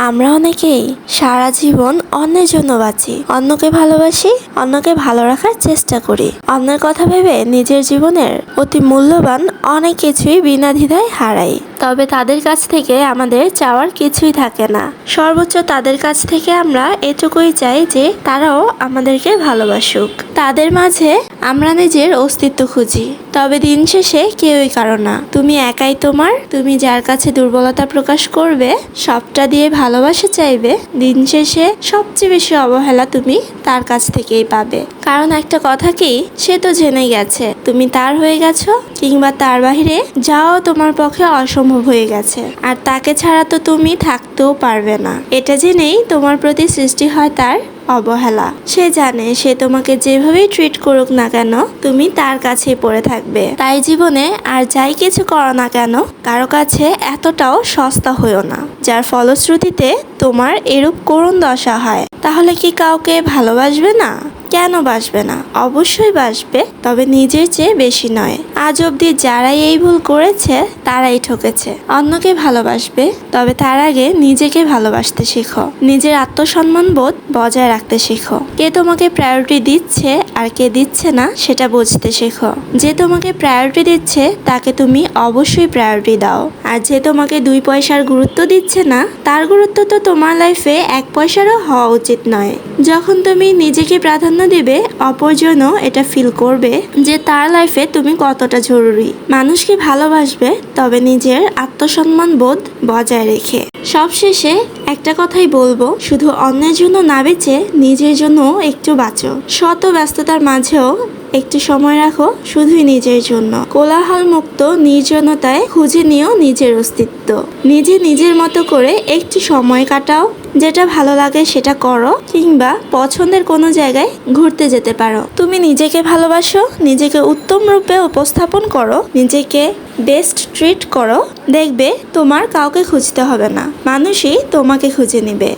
আমরা অনেকেই সারা জীবন অন্যের জন্য বাঁচি, অন্যকে ভালোবাসি, অন্যকে ভালো রাখার চেষ্টা করি। অন্যের কথা ভেবে নিজের জীবনের অতি মূল্যবান অনেক কিছুই বিনা দ্বিধায় হারাই। তবে তাদের কাছ থেকে আমাদের চাওয়ার কিছুই থাকে না। সর্বোচ্চ তাদের কাছ থেকে আমরা এটুকুই চাই যে তারাও আমাদেরকে ভালোবাসুক। তাদের মাঝে আমরা নিজের অস্তিত্ব খুঁজি, তবে দিন শেষে কেউই কারো না। তুমি একাই তোমার। তুমি যার কাছে দুর্বলতা প্রকাশ করবে, সবটা দিয়ে ভালোবাসা চাইবে, দিন শেষে সবচেয়ে বেশি অবহেলা তুমি তার কাছ থেকেই পাবে। কারণ একটা কথা কি, সে তো জেনে গেছে তুমি তার হয়ে গেছো, কিংবা তার বাহিরে যাওয়া তোমার পক্ষে অসম্ভব হয়ে গেছে। আর তাকে ছাড়া তো তুমি থাকতেও পারবে না। এটা জেনেই তোমার প্রতি সৃষ্টি হয় তার অবহেলা। সে জানে সে তোমাকে যেভাবেই ট্রিট করুক না কেন, তুমি তার কাছেই পড়ে থাকবে। তাই জীবনে আর যাই কিছু করো না কেন, কারো কাছে এতটাও সস্তা হইও না, যার ফলশ্রুতিতে তোমার এরূপ করুণ দশা হয়। তাহলে কি কাউকে ভালোবাসবে না? কেন বাসবে না? অবশ্যই বাসবে, তবে নিজের চেয়ে বেশি নয়। আজ অবধি যারাই এই ভুল করেছে তারাই ঠকেছে। অন্যকে ভালোবাসবে, তবে তার আগে নিজেকে ভালোবাসতে শেখো। নিজের আত্মসম্মান বোধ বজায় রাখতে শেখো। কে তোমাকে প্রায়োরিটি দিচ্ছে আর কে দিচ্ছে না সেটা বুঝতে শেখো। যে তোমাকে প্রায়োরিটি দিচ্ছে তাকে তুমি অবশ্যই প্রায়োরিটি দাও। আর যে তোমাকে 2 পয়সার গুরুত্ব দিচ্ছে না, তার গুরুত্ব তো তোমার লাইফে 1 পয়সারও হওয়া উচিত নয়। যখন তুমি নিজেকে প্রাধান্য দিবে, অপরজনও এটা ফিল করবে যে তার লাইফে তুমি কতটা জরুরি। মানুষকে ভালোবাসবে, তবে নিজের আত্মসম্মান বোধ বজায় রেখে। সবশেষে একটা কথাই বলবো, শুধু অন্যের জন্য না বেঁচে নিজের জন্য একটু বাঁচো। শত ব্যস্ততার মাঝেও একটু সময় রাখো শুধুই নিজের জন্য। কোলাহল মুক্ত নির্জনতায় খুঁজে নিও নিজের অস্তিত্ব। নিজে নিজের মতো করে একটু সময় কাটাও। যেটা ভালো লাগে সেটা করো, কিংবা পছন্দের কোনো জায়গায় ঘুরতে যেতে পারো। তুমি নিজেকে ভালোবাসো, নিজেকে উত্তম রূপে উপস্থাপন করো, নিজেকে বেস্ট ট্রিট করো। দেখবে তোমার কাউকে খুঁজতে হবে না, মানুষই তোমাকে খুঁজে নেবে।